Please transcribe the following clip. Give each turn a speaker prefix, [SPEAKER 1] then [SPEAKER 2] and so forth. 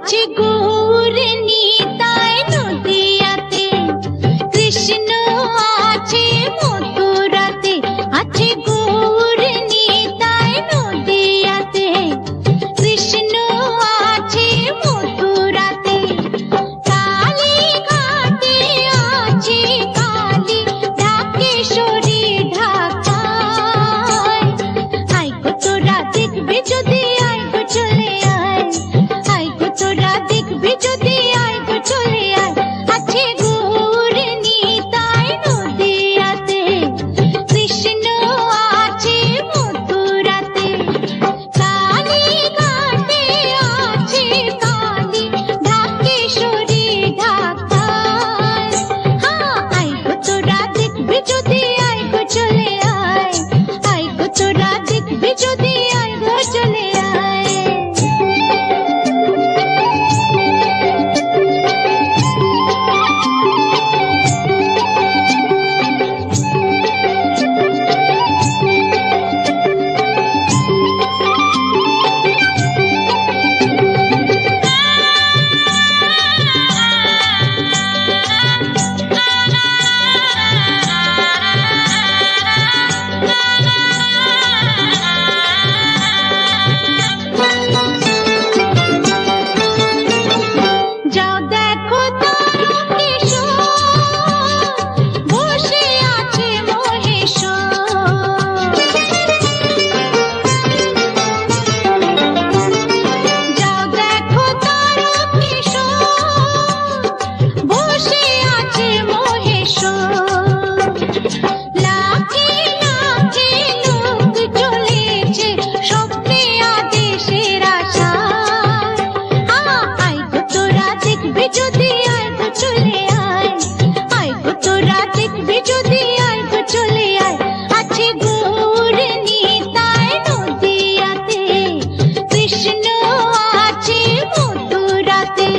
[SPEAKER 1] আছে গৌর নিতাই নদিয়াতে, কৃষ্ণ আছে মথুরাতে। আছে গৌর নিতাই নদিয়াতে, কৃষ্ণ আছে মথুরাতে। কালী ঘাটে আছে কালী, ঢাকেশ্বরী ঢাকায়। আয় গো তোরা দেখবে যদি, আয় গো চলে আয়। আয় গো তোরা দেখবে যদি, আয় গো চলে আয়। আছে গৌর নিতাই নদিয়াতে, কৃষ্ণ আছে মথুরাতে। কালী ঘাটে আছে কালী, ঢাকেশ্বরী ঢাকায়। আয় গো তোরা দেখবে যদি, আয় গো চলে আয়। আয় গো তোরা দেখবে যদি, আয় গো চলে আয়। যাও দেখো তারকেশ্বর, বসে আছে মহেশ্বর। যাও দেখো তারকেশ্বর, বসে আছে মহেশ্বর। লাখে লাখে লোক চলেছে স্বপ্নে আদেশের আশায়। আয় গো তোরা দেখবে যদি, আয় গো চলে আয়। আয় গো তোরা দেখবে যদি, আয় গো চলে আয়। আছে গৌর নিতাই নদিয়াতে, কৃষ্ণ আছে মথুরাতে।